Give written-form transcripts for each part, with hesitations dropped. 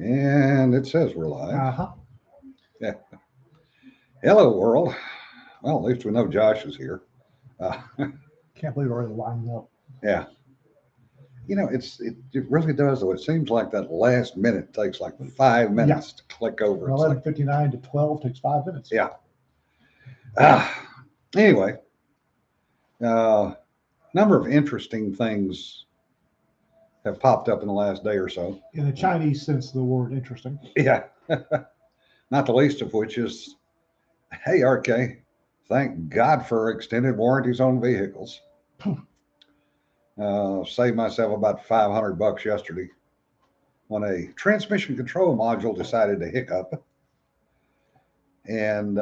And it says we're live. Uh-huh. Yeah. Hello, world. Well, at least we know Josh is here. Uh, Can't believe we're already lining up. yeah. It really does though. It seems like that last minute takes like 5 minutes to click over. From It's like 11:59 to 12 takes 5 minutes. yeah. Ah. Anyway, uh, number of interesting things have popped up in the last day or so. In the Chinese sense of the word interesting. Yeah. Not the least of which is, hey, RK, thank God for extended warranties on vehicles. Saved myself about $500 yesterday when a transmission control module decided to hiccup and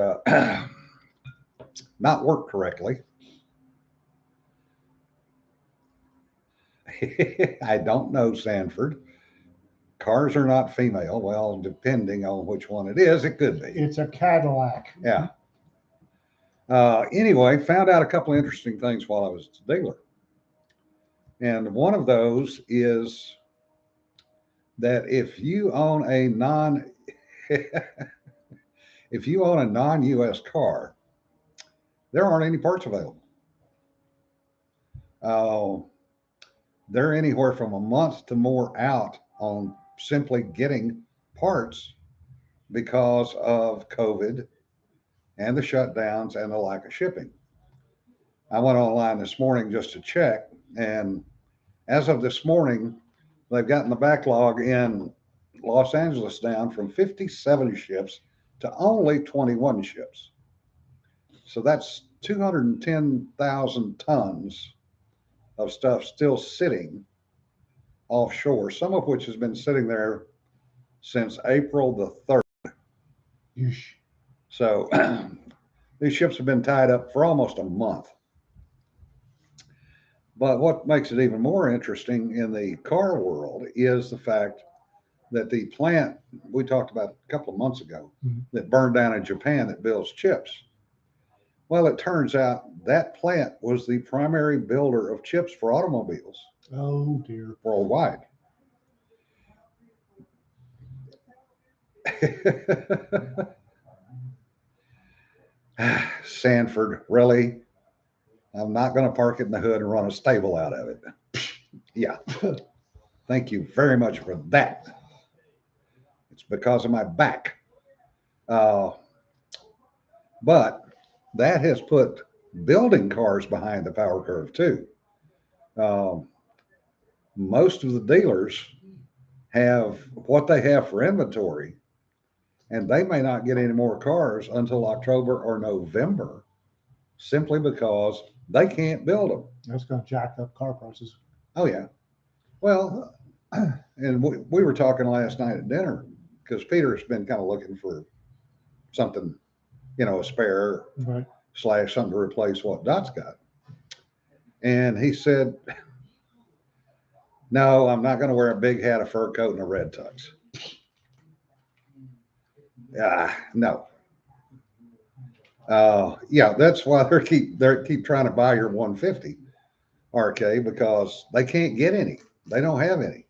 not work correctly. I don't know, Sanford. Cars are not female. Well, depending on which one it is, it could be. It's a Cadillac. Yeah. Anyway, found out a couple of interesting things while I was at the dealer. And one of those is that if you own a non-US car, there aren't any parts available. Uh, they're anywhere from a month to more out on simply getting parts because of COVID and the shutdowns and the lack of shipping. I went online this morning just to check, and as of this morning, they've gotten the backlog in Los Angeles down from 57 ships to only 21 ships. So that's 210,000 tons of stuff still sitting offshore, some of which has been sitting there since April the 3rd. Yeesh. So these ships have been tied up for almost a month. But what makes it even more interesting in the car world is the fact that the plant we talked about a couple of months ago that burned down in Japan that builds chips. Well, it turns out that plant was the primary builder of chips for automobiles Oh dear. worldwide. Sanford, really? I'm not going to park it in the hood and run a stable out of it. Yeah. Thank you very much for that. It's because of my back. Uh, but that has put building cars behind the power curve too. Um, most of the dealers have what they have for inventory, and they may not get any more cars until October or November simply because they can't build them. That's going to jack up car prices. Oh, yeah. Well, and we were talking last night at dinner because Peter's been kind of looking for something, a spare Right. / something to replace what Dot's got. And he said, no, I'm not going to wear a big hat, a fur coat, and a red tux. No. Yeah, that's why they keep trying to buy your 150 RK because they can't get any. They don't have any.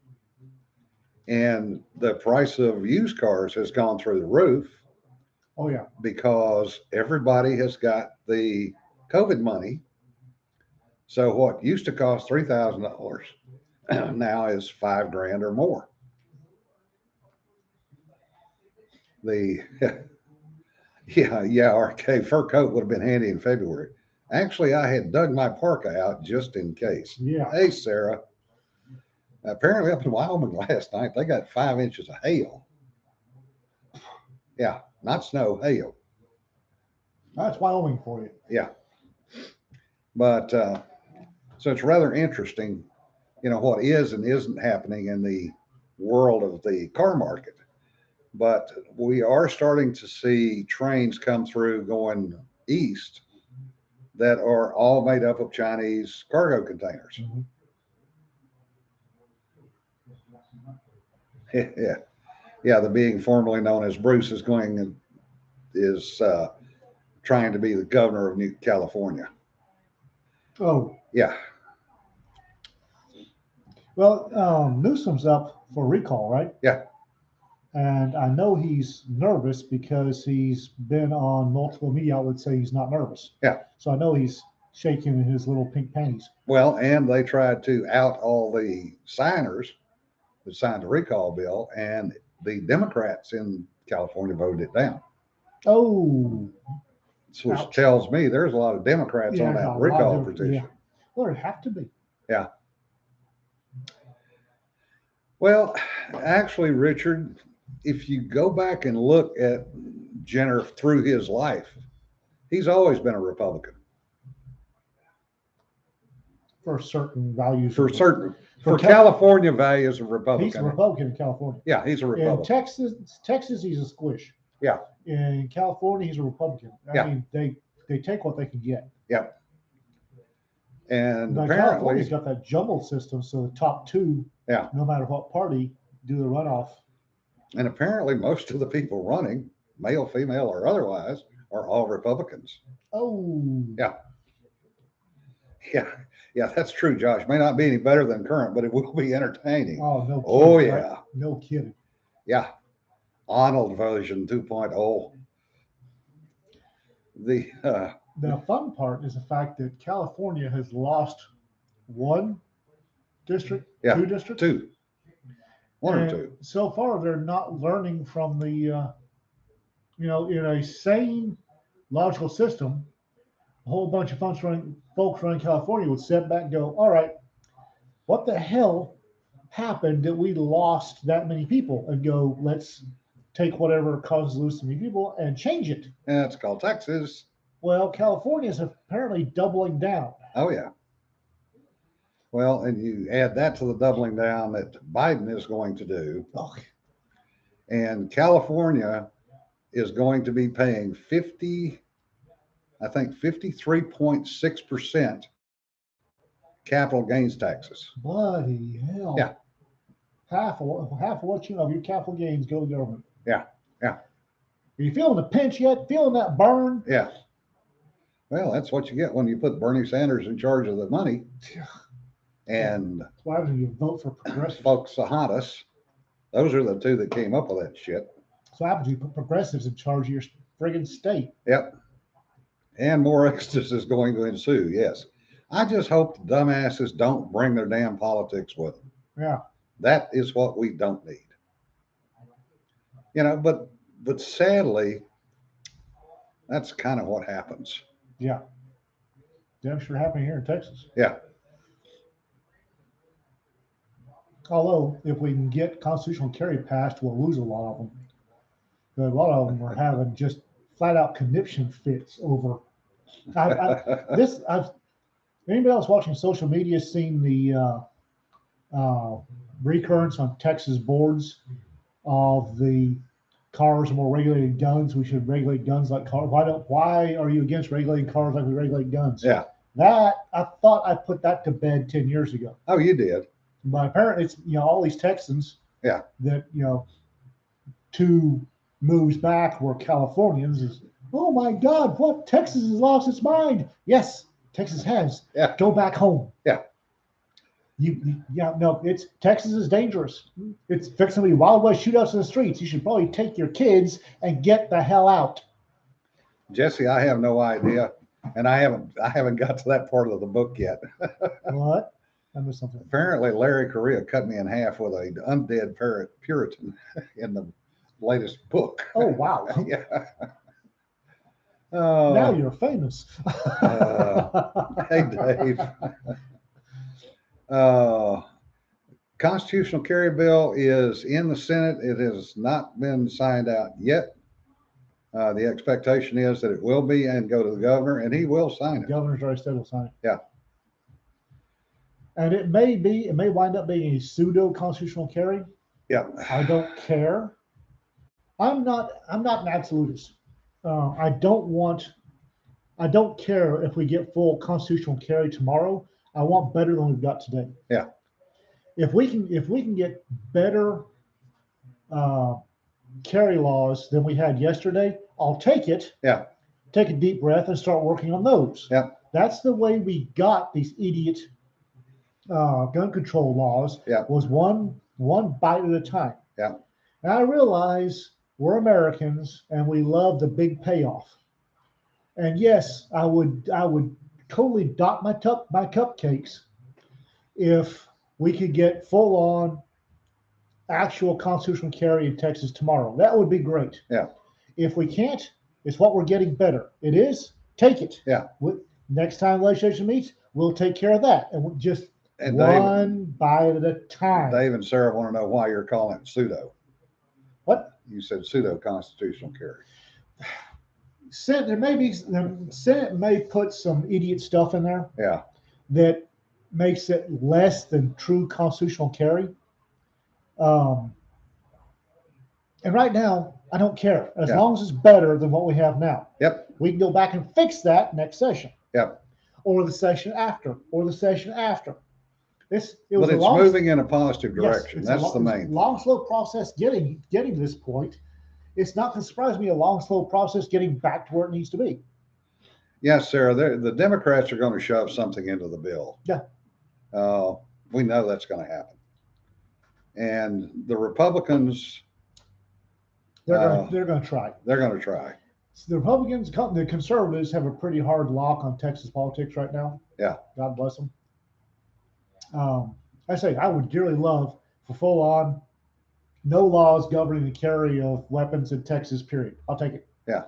And the price of used cars has gone through the roof. Oh yeah. Because everybody has got the COVID money. So what used to cost $3,000 now is $5,000 or more. The yeah, RK fur coat would have been handy in February. Actually, I had dug my parka out just in case. Yeah. Hey, Sarah. Apparently, up in Wyoming last night, they got 5 inches of hail. Yeah, not snow, hail. That's Wyoming for you. Yeah. But so it's rather interesting, what is and isn't happening in the world of the car market. But we are starting to see trains come through going east that are all made up of Chinese cargo containers. Mhm. Yeah. Yeah, the being formerly known as Bruce is trying to be the governor of New California. Oh, Yeah. well, Newsom's up for recall, right? Yeah. And I know he's nervous because he's been on multiple media outlets say he's not nervous. Yeah. So I know he's shaking in his little pink panties. Well, and they tried to out all the signers that signed the recall bill, and the Democrats in California voted it down. Oh, Which ouch. tells me there's a lot of Democrats on There's a that lot recall of- petition. yeah. Well, there have to be. Yeah. Well, actually, Richard, if you go back and look at Jenner through his life, he's always been a Republican For certain values. for certain For for Cal- California values. A He's Republican. a Republican in California. Yeah, he's a In Republican. Texas, he's a squish. Yeah. In California, he's a Republican. Yeah. I mean, they take what they can get. Yep. And But apparently, California's got that jumbled system, so the top two, Yeah. no matter what party, do the runoff. and apparently, most of the people running, male, female, or otherwise, are all Republicans. Oh, Yeah. Yeah, that's true, Josh. May not be any better than current, but it will be entertaining. oh no, Oh, kidding, yeah. right? No kidding. Yeah. Arnold version 2.0. The fun part is the fact that California has lost one district, Yeah, two districts, two. One or and two. so far, they're not learning from the, in a sane, logical system. A whole bunch of folks running California would step back and go, all right, what the hell happened that we lost that many people? And go, let's take whatever causes lose so many people and change it. And it's called Texas. Well, California is apparently doubling down. Oh, yeah. Well, and you add that to the doubling down that Biden is going to do. Oh, And California is going to be paying 53.6% capital gains taxes. bloody hell. Yeah. Half of what you know of your capital gains go to the government. Yeah, yeah. Are you feeling the pinch yet? Feeling that burn? Yeah. Well, that's what you get when you put Bernie Sanders in charge of the money. And That's why when you vote for progressives. Pocahontas, those are the two that came up with that shit. So what happens when you put progressives in charge of your friggin' state? Yep. And more exodus is going to ensue. Yes. I just hope the dumbasses don't bring their damn politics with them. Yeah. That is what we don't need. But sadly, that's kind of what happens. Yeah. Damn sure happening here in Texas. Yeah. Although, if we can get constitutional carry passed, we'll lose a lot of them. But a lot of them are having just flat out conniption fits over. Anybody else watching social media seen the recurrence on Texas boards of the cars are more regulated guns? We should regulate guns like cars. Why are you against regulating cars like we regulate guns? Yeah. That I thought I put that to bed 10 years ago. Oh, you did. But apparently it's all these Texans Yeah. that 2 moves back were Californians is, oh my God, what, Texas has lost its mind. Yes, Texas has. Yeah. Go back home. Yeah. It's Texas is dangerous. It's fixing to be Wild West shootouts in the streets. You should probably take your kids and get the hell out. Jesse, I have no idea. And I haven't got to that part of the book yet. What? I missed something. Apparently Larry Correa cut me in half with an undead Puritan in the latest book. Oh wow. Yeah. Now you're famous. Hey, Dave. Constitutional carry bill is in the Senate. It has not been signed out yet. The expectation is that it will be and go to the governor, and he will sign it. Governor's already said he'll sign it. Yeah. And it may wind up being a pseudo constitutional carry. Yeah. I don't care. I'm not an absolutist. I don't care if we get full constitutional carry tomorrow. I want better than we've got today. Yeah. If we can get better carry laws than we had yesterday, I'll take it. Yeah. Take a deep breath and start working on those. Yeah. That's the way we got these idiot gun control laws. Yeah. Was one bite at a time. Yeah. And I realize we're Americans and we love the big payoff. And yes, I would totally dot my cupcakes if we could get full on actual constitutional carry in Texas tomorrow. That would be great. Yeah. If we can't, it's what we're getting better. It is, take it. Yeah. Next time legislation meets, we'll take care of that. And just And one bite at a time. Dave and Sarah want to know why you're calling it pseudo. What? You said pseudo constitutional carry. The Senate may put some idiot stuff in there Yeah. that makes it less than true constitutional carry. Um, and right now, I don't care as Yeah. long as it's better than what we have now. Yep. We can go back and fix that next session. Yep. Or the session after, or the session after. But it's moving in a positive direction. Yes, That's the main thing. Long, slow process getting to this point. It's not going to surprise me a long, slow process getting back to where it needs to be. Yes, Sarah. The Democrats are going to shove something into the bill. Yeah. We know that's going to happen. And the Republicans, They're going to try. they're going to try. The Republicans, the conservatives have a pretty hard lock on Texas politics right now. Yeah. God bless them. I say I would dearly love for full on no laws governing the carry of weapons in Texas, period. I'll take it. Yeah.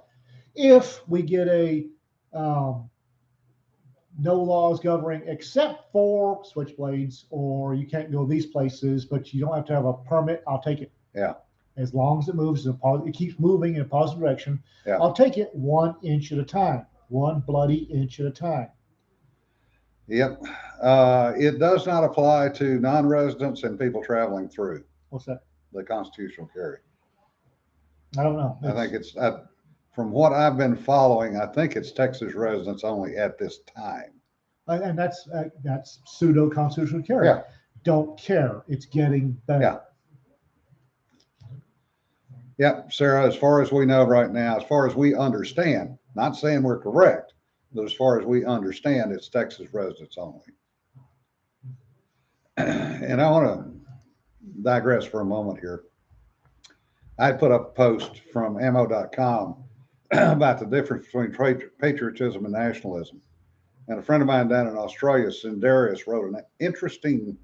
If we get a no laws governing except for switchblades, or you can't go these places, but you don't have to have a permit, I'll take it. Yeah. As long as it moves, it keeps moving in a positive direction. Yeah. I'll take it 1 inch at a time, one bloody inch at a time. Yep. It does not apply to non-residents and people traveling through What's that? the constitutional carry. I don't know. I think it's from what I've been following, I think it's Texas residents only at this time. And that's pseudo constitutional carry. Yeah. Don't care. It's getting better. Yeah. Yep, Sarah, as far as we know right now, as far as we understand, not saying we're correct, but as far as we understand, it's Texas residents only. And I want to digress for a moment here. I put up a post from ammo.com about the difference between patriotism and nationalism. And a friend of mine down in Australia, Sindarius, wrote an interesting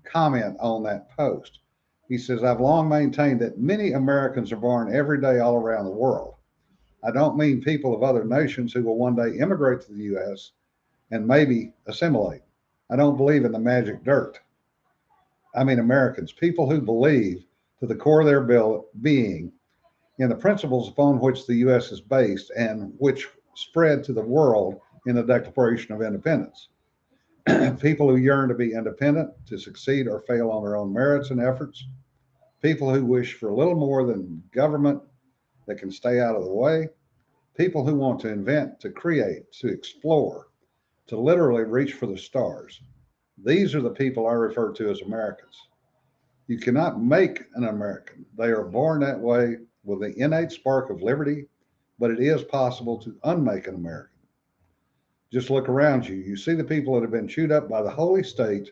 comment on that post. He says, I've long maintained that many Americans are born every day all around the world. I don't mean people of other nations who will one day immigrate to the U.S. and maybe assimilate. I don't believe in the magic dirt. I mean Americans, people who believe to the core of their being in the principles upon which the U.S. is based and which spread to the world in the Declaration of Independence. People who yearn to be independent, to succeed or fail on their own merits and efforts. People who wish for a little more than government that can stay out of the way. People who want to invent, to create, to explore, to literally reach for the stars. These are the people I refer to as Americans. You cannot make an American. They are born that way with the innate spark of liberty, but it is possible to unmake an American. Just look around you. You see the people that have been chewed up by the holy state,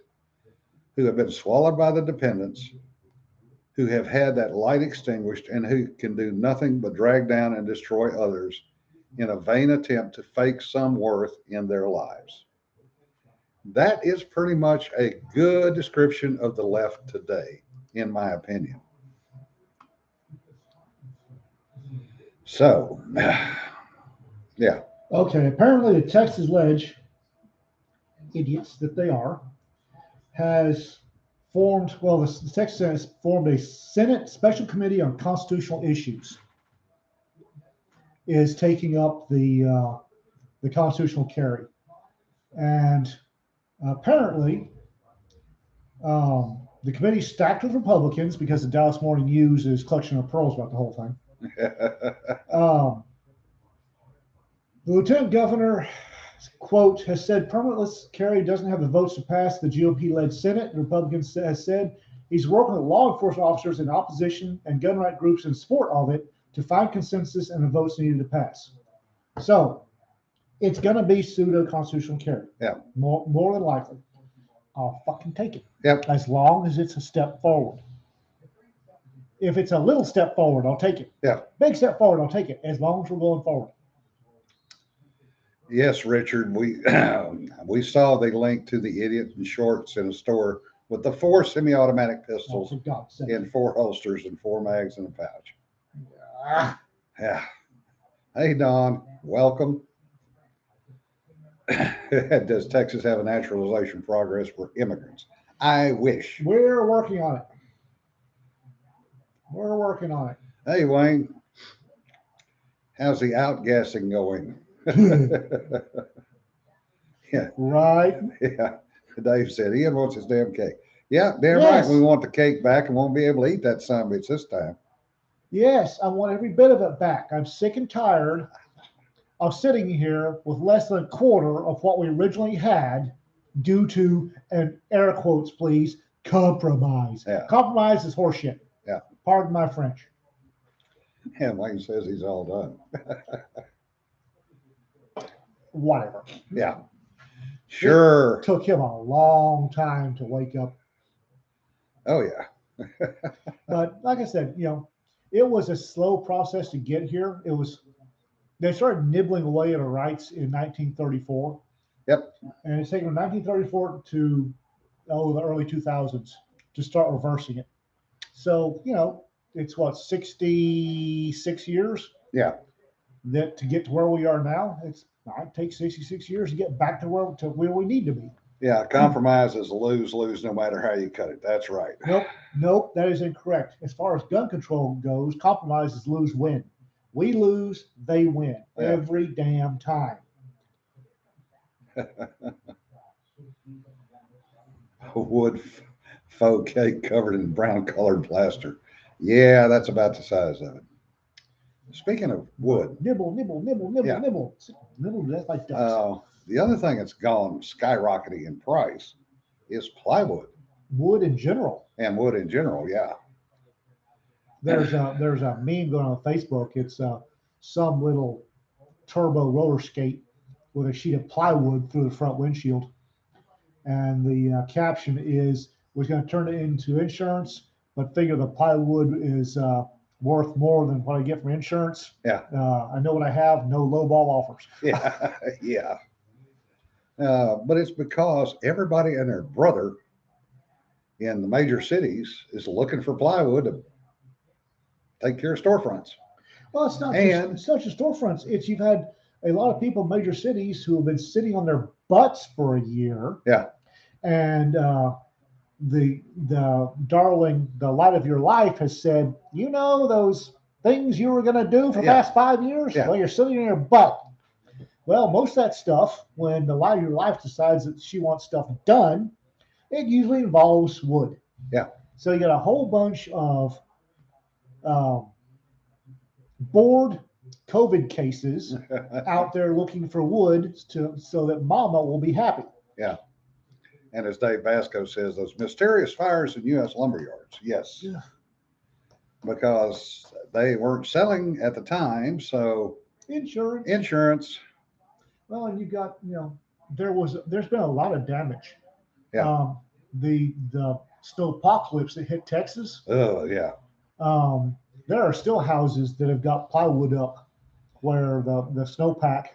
who have been swallowed by the dependents, who have had that light extinguished, and who can do nothing but drag down and destroy others in a vain attempt to fake some worth in their lives. That is pretty much a good description of the left today, in my opinion. So, yeah. Okay, apparently the Texas Ledge, idiots that they are, has formed, well, the Texas Senate has formed a Senate Special Committee on Constitutional Issues, is taking up the constitutional carry. And apparently, the committee's stacked with Republicans because the Dallas Morning News is clutching their pearls about the whole thing. The lieutenant governor, quote, has said permitless carry doesn't have the votes to pass the GOP-led Senate. The Republicans has said he's working with law enforcement officers in opposition and gun right groups in support of it to find consensus and the votes needed to pass. So it's going to be pseudo-constitutional carry. Yeah. More than likely. I'll fucking take it. Yep. As long as it's a step forward. If it's a little step forward, I'll take it. Yeah. Big step forward, I'll take it. As long as we're going forward. Yes, Richard. We we saw the link to the idiot in shorts in a store with the 4 semi-automatic Oh, pistols for God's sake. in 4 holsters and 4 mags in a pouch. Ah, Yeah. Hey, Don. Welcome. Does Texas have a naturalization progress for immigrants? I wish. we're working on it. We're working on Hey, Wayne. How's the outgassing going? it. Yeah. Right. Yeah. Dave said Ian wants his damn cake. Yeah, damn Yes. right. We want the cake back and won't be able to eat that son of a bitch this time. Yes, I want every bit of it back. I'm sick and tired of sitting here with less than a quarter of what we originally had due to, and air quotes please, compromise. Yeah. Compromise is horseshit. Yeah. Pardon my French. And Wayne says he's all done. Whatever. Yeah. Sure. It took him a long time to wake up. Oh, yeah. But like I said, it was a slow process to get here. They started nibbling away at our rights in 1934. Yep. And it's taken from 1934 to the early 2000s to start reversing it. So, it's what, 66 years? Yeah. That to get to where we are now, it takes 66 years to get back to where we need to be. Yeah. Compromise is lose no matter how you cut it. That's right. Nope, that is incorrect. As far as gun control goes, compromise is lose win. We lose, they win every damn time. Wood faux cake covered in brown colored plaster. Yeah, that's about the size of it. Speaking of wood, Nibble, nibble, nibble, nibble, Yeah. nibble. Nibble to death like ducks. the other thing that's gone skyrocketing in price is plywood Wood in general. and wood in general. Yeah. There's a meme going on Facebook. It's some little turbo roller skate with a sheet of plywood through the front windshield, and the caption is, "We're going to turn it into insurance, but figure the plywood is worth more than what I get from insurance. Yeah. I know what I have. No lowball offers." Yeah. Yeah. But it's because everybody and their brother in the major cities is looking for plywood to take care of storefronts. Well, it's not just storefronts. It's you've had a lot of people in major cities who have been sitting on their butts for a year. Yeah. And the darling, the light of your life has said, those things you were going to do for the past 5 years? Yeah. Well, you're sitting on your butt. Well, most of that stuff, when the light of your life decides that she wants stuff done, it usually involves wood. Yeah. So you got a whole bunch of bored COVID cases out there looking for wood so that mama will be happy. Yeah. And as Dave Basco says, those mysterious fires in U.S. lumber yards. Yes. Yeah. Because they weren't selling at the time. So Insurance. Well, and you got, there's been a lot of damage. Yeah. The snowpocalypse that hit Texas. Oh, yeah. There are still houses that have got plywood up where the snowpack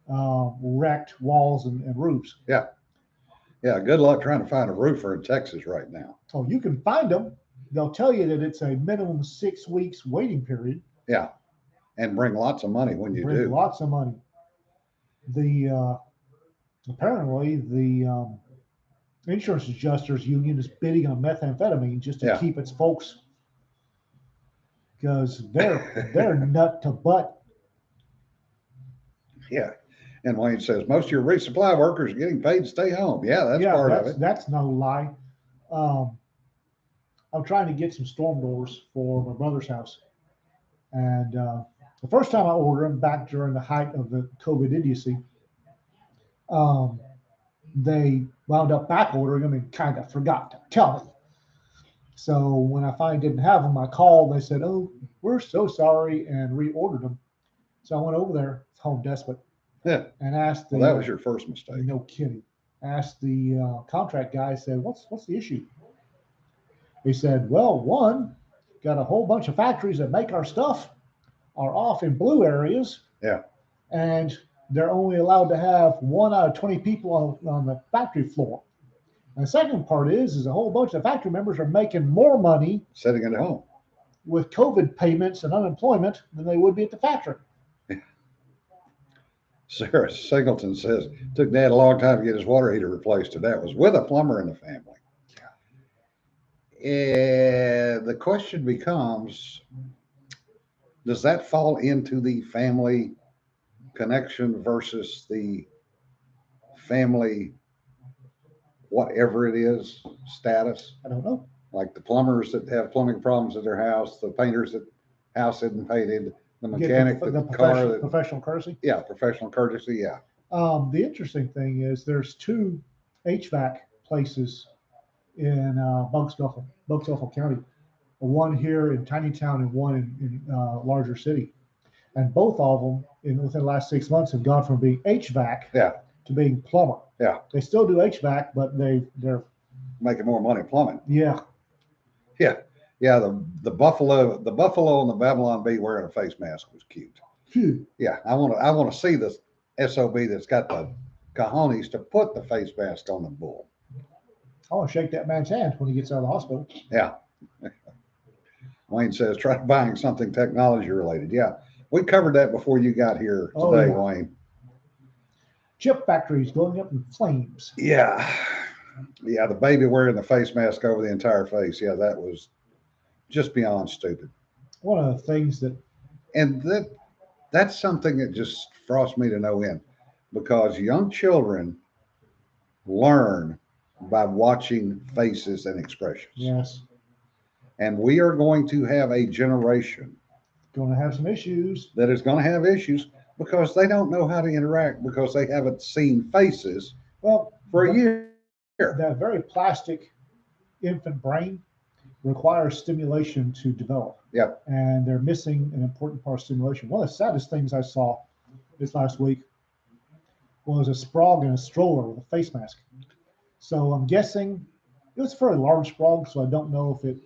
wrecked walls and roofs. Yeah. Yeah. Good luck trying to find a roofer in Texas right now. Oh, you can find them. They'll tell you that it's a minimum 6 weeks waiting period. Yeah. And bring lots of money when you do. Lots of money. Apparently the insurance adjusters union is bidding on methamphetamine just to keep its folks, because they're nut to butt. Yeah. And Wayne says most of your resupply workers are getting paid to stay home. Yeah, that's part of it. That's no lie. I'm trying to get some storm doors for my brother's house, and the first time I ordered them back during the height of the COVID idiocy, they wound up back ordering them and kind of forgot to tell me. So when I finally didn't have them, I called. They said, "Oh, we're so sorry," and reordered them. So I went over there, Home Depot, and asked. Well, that was your first mistake. No kidding. Asked the contract guy. Said, "What's the issue?" He said, "Well, one, got a whole bunch of factories that make our stuff are off in blue areas, Yeah. and they're only allowed to have 1 out of 20 people on the factory floor. And the second part is a whole bunch of factory members are making more money Sitting at home. with COVID payments and unemployment than they would be at the factory. Sarah Singleton says, took Dad a long time to get his water heater replaced, and that was with a plumber in the family. The question becomes, does that fall into the family connection versus the family, whatever it is, status? I don't know. Like the plumbers that have plumbing problems at their house, the painters that house isn't painted, the Get mechanic the that the car that, professional courtesy. yeah, professional courtesy, yeah. The interesting thing is there's two HVAC places in Bugsdorf County. One here in Tiny Town and one in larger city. And both of them, within the last 6 months, have gone from being HVAC Yeah. to being plumber. Yeah. They still do HVAC, but they're Making more money plumbing. yeah. Yeah. Yeah. The buffalo and the Babylon Bee wearing a face mask was cute. Phew. Yeah. I want to see the SOB that's got the cojones to put the face mask on the bull. I want to shake that man's hand when he gets out of the hospital. Yeah. Wayne says, try buying something technology related. Yeah. We covered that before you got here today, yeah. Wayne. Chip factories going up in flames. Yeah. Yeah. The baby wearing the face mask over the entire face. Yeah. That was just beyond stupid. One of the things And that's something that just frosts me to no end, because young children learn by watching faces and expressions. yes, And we are going to have a generation going to have some issues. that is going to have issues because they don't know how to interact, because they haven't seen faces Well, for a year. that very plastic infant brain requires stimulation to develop. Yep. And they're missing an important part of stimulation. One of the saddest things I saw this last week was a sprog in a stroller with a face mask. So I'm guessing it was a fairly large sprog, so I don't know if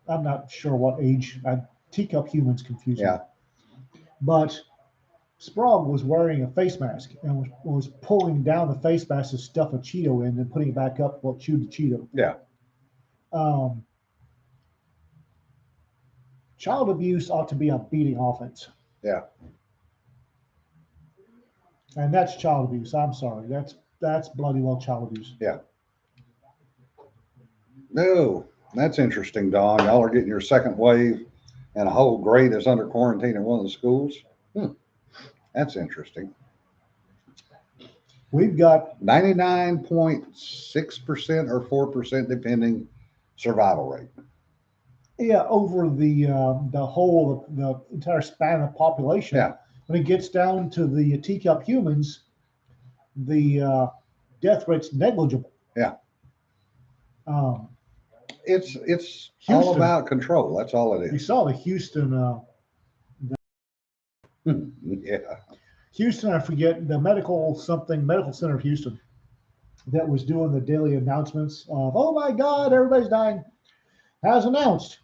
I'm not sure what age. Teacup humans confuse me. Yeah. But Sprague was wearing a face mask and was pulling down the face mask to stuff a Cheeto in and putting it back up while it chewed the Cheeto. Yeah. Child abuse ought to be a beating offense. Yeah. And that's child abuse. I'm sorry. That's bloody well child abuse. Yeah. No, that's interesting, Don. Y'all are getting your second wave, and a whole grade is under quarantine in one of the schools. That's interesting. We've got 99.6% or 4%, depending, survival rate. over the entire span of population. Yeah. When it gets down to the teacup humans, the death rate's negligible. Yeah. It's Houston. all about control. That's all it You is. saw the Houston. Yeah. Houston, I forget the medical center of Houston that was doing the daily announcements of, oh my God, everybody's dying, has announced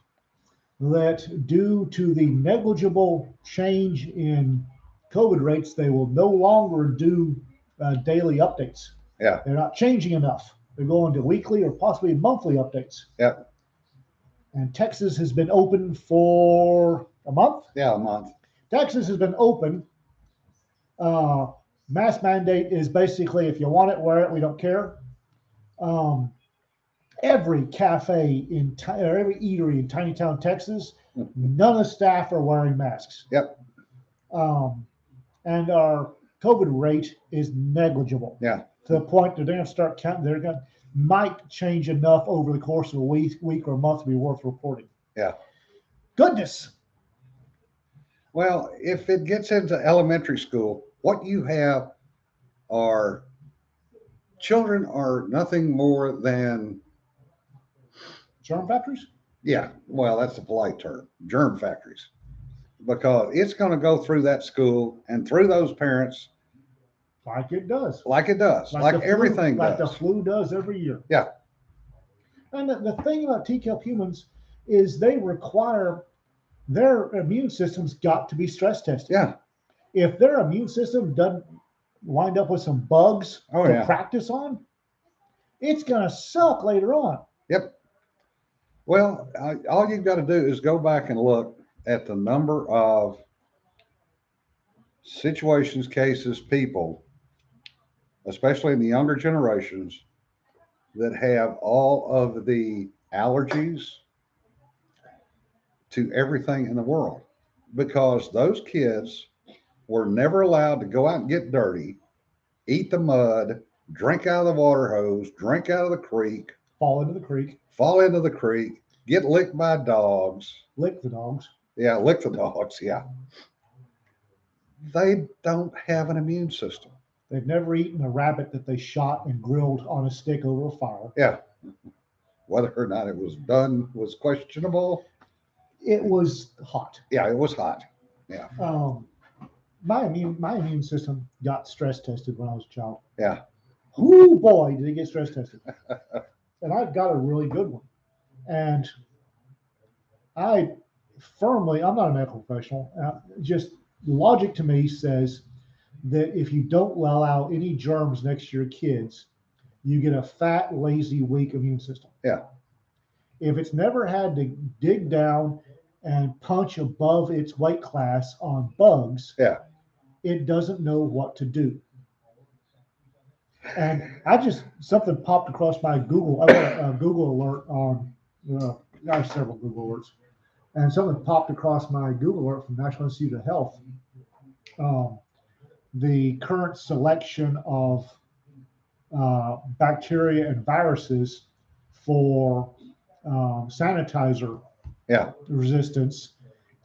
that due to the negligible change in COVID rates, they will no longer do daily updates. Yeah. They're not changing enough. They're going to weekly or possibly monthly updates. Yep. And Texas has been open for a month. Yeah, a month. Texas has been open. Mask mandate is basically, if you want it, wear it. We don't care. Every cafe or every eatery in Tiny Town, Texas, none of the staff are wearing masks. Yep. And our COVID rate is negligible. Yeah. To the point that they're going to start counting. They're going to might change enough over the course of a week or a month to be worth reporting. Yeah. Goodness. Well, if it gets into elementary school, what you have are children are nothing more than, Germ factories? yeah, well, that's the polite term, germ factories, because it's going to go through that school and through those parents Like it does. like it does, like everything Like the does. flu does every year. Yeah. And the thing about teacup humans, is they require their immune system's got to be stress tested. Yeah. If their immune system doesn't wind up with some bugs Oh, to yeah. practice on, it's going to suck later on. Yep. Well, all you've got to do is go back and look at the number of situations, cases, people, especially in the younger generations, that have all of the allergies to everything in the world because those kids were never allowed to go out and get dirty, eat the mud, drink out of the water hose, drink out of the creek, Fall into the creek, fall into the creek, get licked by dogs. lick the dogs. Yeah, lick the dogs. Yeah. They don't have an immune system. They've never eaten a rabbit that they shot and grilled on a stick over a fire. Yeah. Whether or not it was done was questionable. It was hot. Yeah, it was hot. Yeah. My immune system got stress tested when I was a child. Yeah. Whoo boy, did it get stress tested. And I've got a really good one. And I'm not a medical professional. Just logic to me says that if you don't allow any germs next to your kids, you get a fat, lazy, weak immune system. Yeah. If it's never had to dig down and punch above its weight class on bugs, Yeah. it doesn't know what to do. And something popped across my Google. I got a Google alert on, I have several Google alerts, and something popped across my Google alert from National Institute of Health. The current selection of bacteria and viruses for sanitizer Yeah. resistance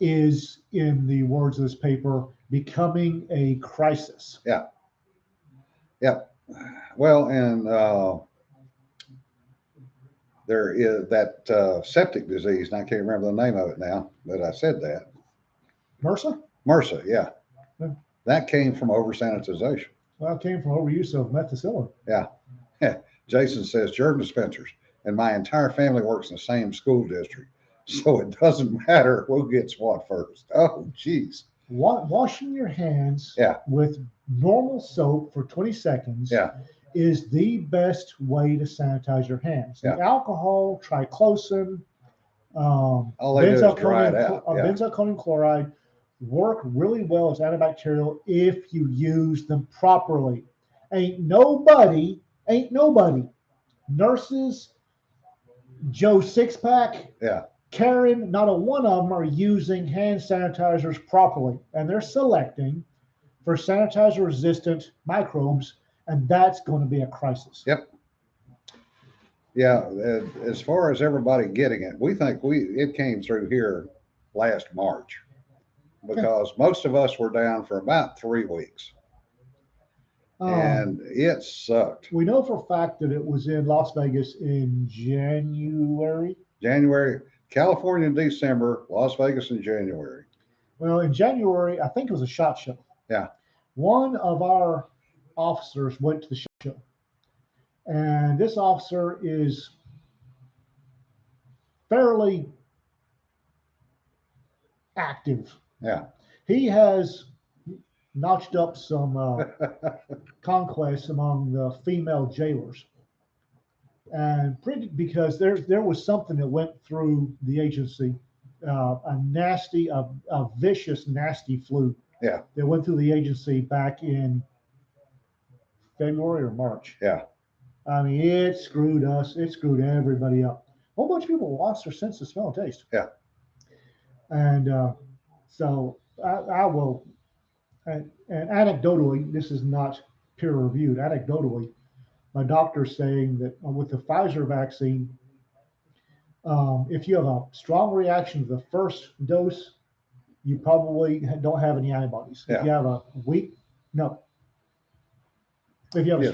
is, in the words of this paper, becoming a crisis. Yeah. Yeah. Well, and there is that septic disease, and I can't remember the name of it now, but I said that. MRSA? MRSA, yeah. Yeah. That came from over sanitization. Well, it came from overuse of methicillin. Yeah. Jason says germ dispensers, and my entire family works in the same school district. So it doesn't matter who gets what first. Oh, geez. Washing your hands Yeah. with normal soap for 20 seconds Yeah. is the best way to sanitize your hands. Yeah. The alcohol, triclosan, All they do is dry it out. Yeah. benzalkonium chloride work really well as antibacterial if you use them properly. Ain't nobody, nurses, Joe Sixpack, Yeah. Karen, not a one of them are using hand sanitizers properly, and they're selecting for sanitizer resistant microbes, and that's going to be a crisis. Yep. Yeah. As far as everybody getting it, we think it came through here last March because most of us were down for about 3 weeks, and it sucked. We know for a fact that it was in Las Vegas in January. California in December, Las Vegas in January. Well, in January, I think it was a SHOT Show. Yeah. One of our officers went to the SHOT Show, and this officer is fairly active. Yeah. He has notched up some conquests among the female jailers, and because there was something that went through the agency, a vicious, nasty flu. Yeah. That went through the agency back in February or March. Yeah. I mean, it screwed us. It screwed everybody up. A whole bunch of people lost their sense of smell and taste. Yeah. And so I will, and anecdotally, this is not peer reviewed. Anecdotally, my doctor's saying that with the Pfizer vaccine, if you have a strong reaction to the first dose, you probably don't have any antibodies. Yeah. If you have a weak, no. If you have a Yeah,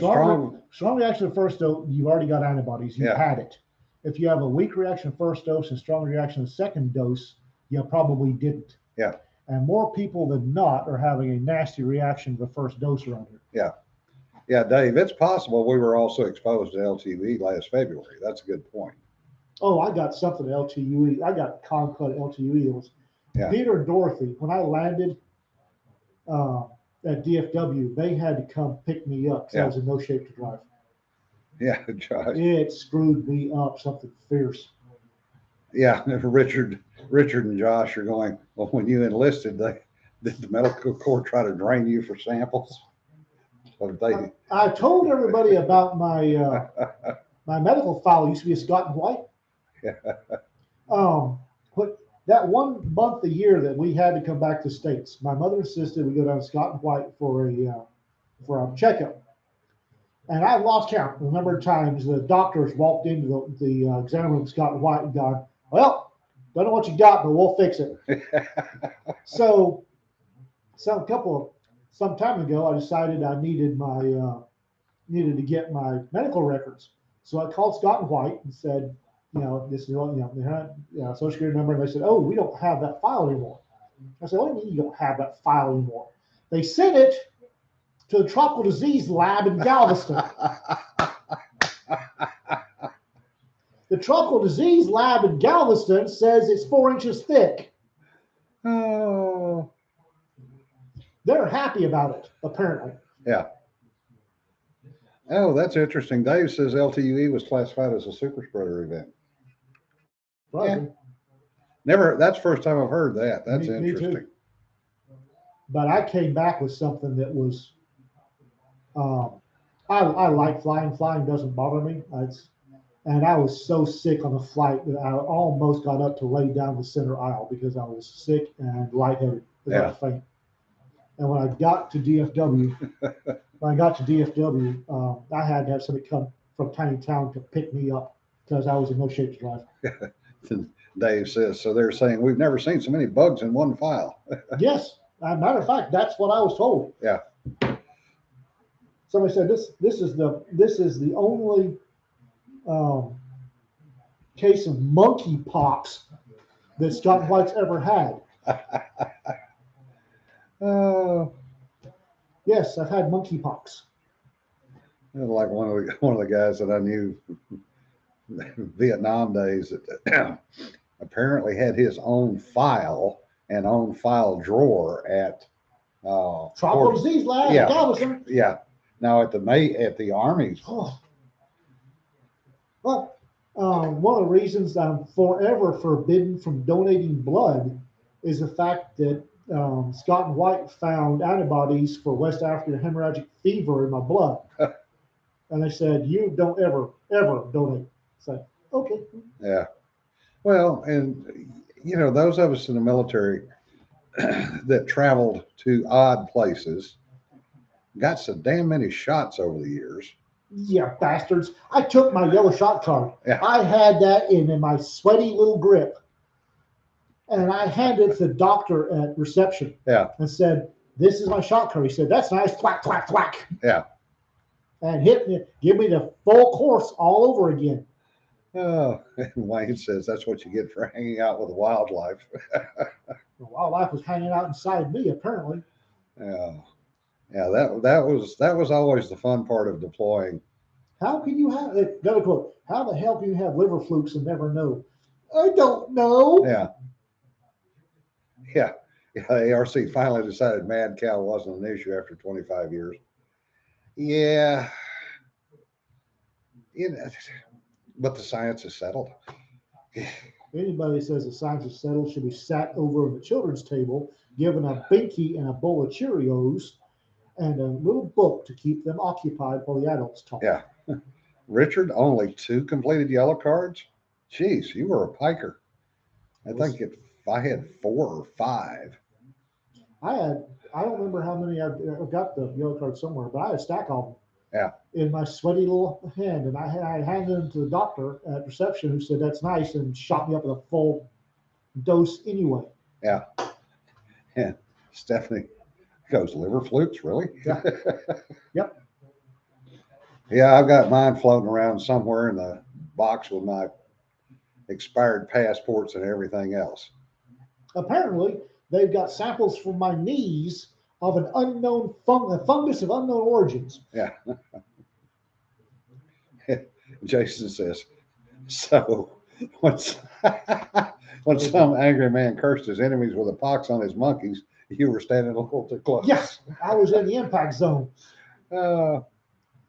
strong reaction to the first dose, you've already got antibodies. You've Yeah. had it. If you have a weak reaction to the first dose and strong reaction to the second dose, you probably didn't. Yeah. And more people than not are having a nasty reaction to the first dose around here. Yeah. Yeah, Dave, it's possible we were also exposed to LTV last February. That's a good point. Oh, I got something LTUE. I got Concord LTUE. It was Yeah, Peter and Dorothy. When I landed uh, at DFW, they had to come pick me up because I yeah, was in no shape to drive. yeah, Josh. It screwed me up something fierce. Yeah, Richard and Josh are going. Well, when you enlisted, they did the medical corps try to drain you for samples? But they, I told everybody about my medical file. Used to be a Scott and White. yeah, Um, but that 1 month a year that we had to come back to states, my mother insisted we go down to Scott and White for a checkup. And I've lost count. The number of times the doctors walked into the exam room, Scott and White, and gone, "Well, don't know what you got, but we'll fix it." So, some time ago, I decided I needed to get my medical records. So I called Scott and White and said, this is social security number, and they said, "Oh, we don't have that file anymore." I said, "What do you mean you don't have that file anymore?" They sent it to the tropical disease lab in Galveston. The tropical disease lab in Galveston says it's 4 inches thick. oh, They're happy about it, apparently. yeah. Oh, that's interesting. Dave says LTUE was classified as a super spreader event. Yeah, Probably. never. That's the first time I've heard that. That's Me too. interesting. But I came back with something that was, um, I like flying. Flying doesn't bother me. And I was so sick on the flight that I almost got up to lay down the center aisle because I was sick and lightheaded, about Yeah, to faint. And when I got to DFW, I had to have somebody come from tiny town to pick me up because I was in no shape to drive. Dave says. So they're saying we've never seen so many bugs in one file. Yes, as a matter of fact, that's what I was told. Yeah. Somebody said this is the only um, case of monkeypox that Scott White's ever had. Oh, Yes, I've had monkeypox. like one of the guys that I knew Vietnam days that apparently had his own file and own file drawer at Tropical disease lab at yeah, Galveston. yeah. Now at the army's. Oh, well, one of the reasons I'm forever forbidden from donating blood is the fact that Scott and White found antibodies for West African hemorrhagic fever in my blood. And they said, "You don't ever donate." So, okay. Yeah. Well, and those of us in the military that traveled to odd places got so damn many shots over the years. Yeah, bastards. I took my yellow shot card. Yeah. I had that in my sweaty little grip. And I handed it to the doctor at reception Yeah. and said, "This is my shot card." He said, "That's nice." Thwack, thwack, thwack. Yeah. And hit me, give me the full course all over again. Oh, and Wayne says that's what you get for hanging out with wildlife. The wildlife was hanging out inside me, apparently. Yeah. Yeah, that was always the fun part of deploying. How can you have another quote? How the hell can you have liver flukes and never know? I don't know. Yeah. Yeah. Yeah, ARC finally decided mad cow wasn't an issue after 25 years. Yeah. You know, but the science is settled. Anybody says the science is settled should be sat over on the children's table, given a binky and a bowl of Cheerios and a little book to keep them occupied while the adults talk. Yeah. Richard, only 2 completed yellow cards? Jeez, you were a piker. I think if I had 4 or 5. I don't remember how many I've got the yellow card somewhere, but I had a stack of them. Yeah. In my sweaty little hand, and I handed them to the doctor at reception, who said that's nice, and shot me up with a full dose anyway. Yeah. Yeah. Stephanie goes, liver flukes, really? Yeah. Yep. Yeah, I've got mine floating around somewhere in the box with my expired passports and everything else. Apparently, they've got samples from my knees of an unknown fungus of unknown origins. Yeah. Jason says, so when, when some angry man cursed his enemies with a pox on his monkeys, you were standing a little too close. Yes, I was in the impact zone. Uh,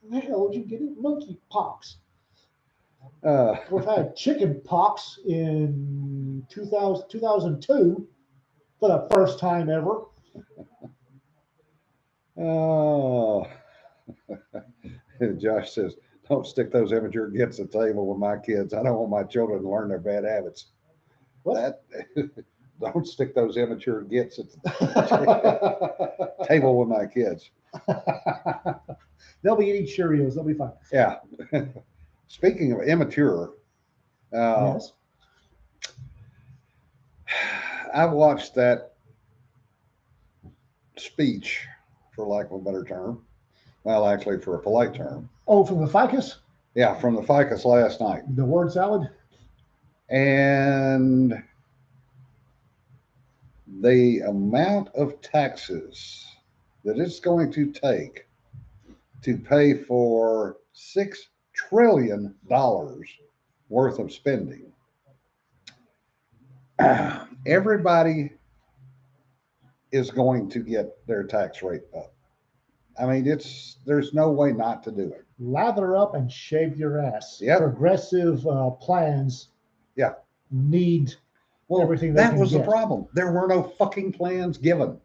The hell did you get it? Monkey pox. uh, Of course, I had chicken pox in 2002 for the first time ever. oh. Josh says, don't stick those immature gets at the table with my kids. I don't want my children to learn their bad habits. What? That don't stick those immature gets at the table with my kids. They'll be eating Cheerios. They'll be fine. Yeah. Speaking of immature, Yes. I watched that speech, for lack of a better term. Well, actually, for a polite term. Oh, from the ficus, Yeah, from the ficus last night. the word salad. And the amount of taxes that it's going to take to pay for $6 trillion worth of spending. Everybody is going to get their tax rate up. I mean, there's no way not to do it. Lather up and shave your ass. Yep. Progressive plans. Yeah. Need Well, everything they that can was the get. problem. There were no fucking plans given.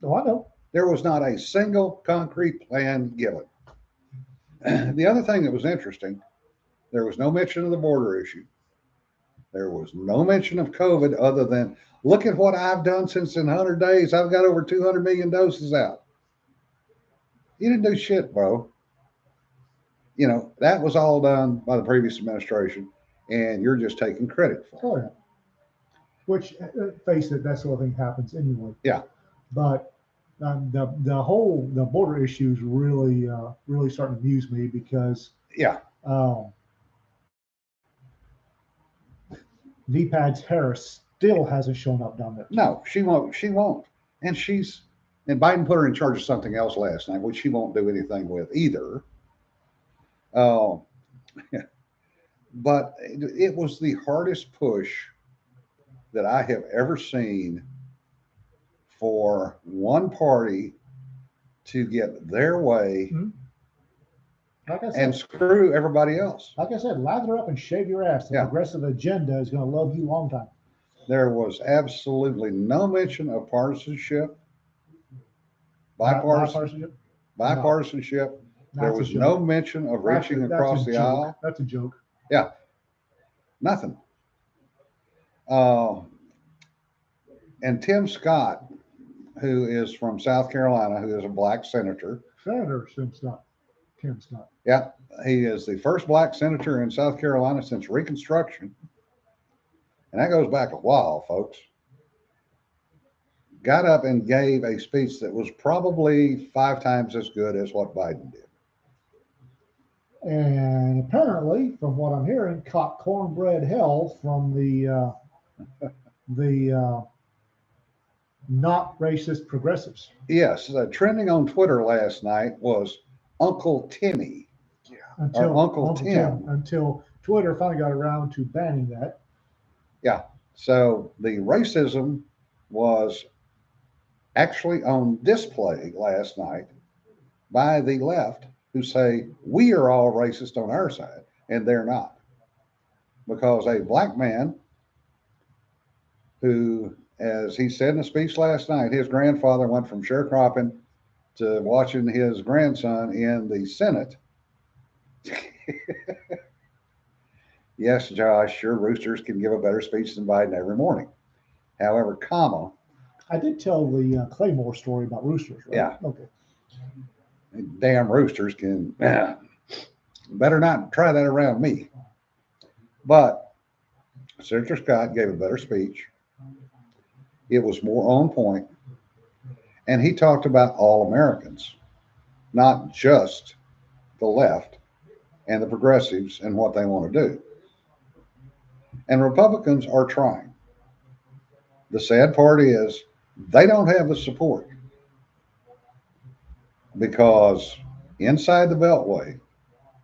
Oh, I know. There was not a single concrete plan given. The other thing that was interesting, there was no mention of the border issue. There was no mention of COVID other than, look at what I've done since in 100 days. I've got over 200 million doses out. You didn't do shit, bro. You know, that was all done by the previous administration, and you're just taking credit for it. Oh, yeah. Which, face it, that sort of thing happens anyway. Yeah. But the border issues really starting to amuse me because Yeah. VPAD's Harris still hasn't shown up down there. No, she won't. She won't. And Biden put her in charge of something else last night, which she won't do anything with either. Oh, but it was the hardest push that I have ever seen for one party to get their way Like I said, and screw everybody else. like I said, lather up and shave your ass. The Yeah. progressive agenda is going to love you a long time. There was absolutely no mention of partisanship, bipartisanship. There That's a was joke. no mention of reaching That's across a the joke. aisle. That's a joke. Yeah, nothing. And Tim Scott, who is from South Carolina, who is a black senator. Senator Tim Scott. Yeah, he is the first black senator in South Carolina since Reconstruction. And that goes back a while, folks. Got up and gave a speech that was probably 5 times as good as what Biden did. And apparently, from what I'm hearing, caught cornbread hell from the not racist progressives. Yes, trending on Twitter last night was Uncle Timmy. Until Uncle Tim. until Twitter finally got around to banning that. Yeah. So the racism was actually on display last night by the left, who say we are all racist on our side, and they're not. Because a black man who, as he said in a speech last night, his grandfather went from sharecropping to watching his grandson in the Senate. Yes, Josh, sure, roosters can give a better speech than Biden every morning. However, I did tell the Claymore story about roosters, right? Yeah. Okay. Damn roosters can, better not try that around me. But Senator Scott gave a better speech. It was more on point. And he talked about all Americans, not just the left and the progressives and what they want to do. And Republicans are trying. The sad part is they don't have the support because inside the Beltway,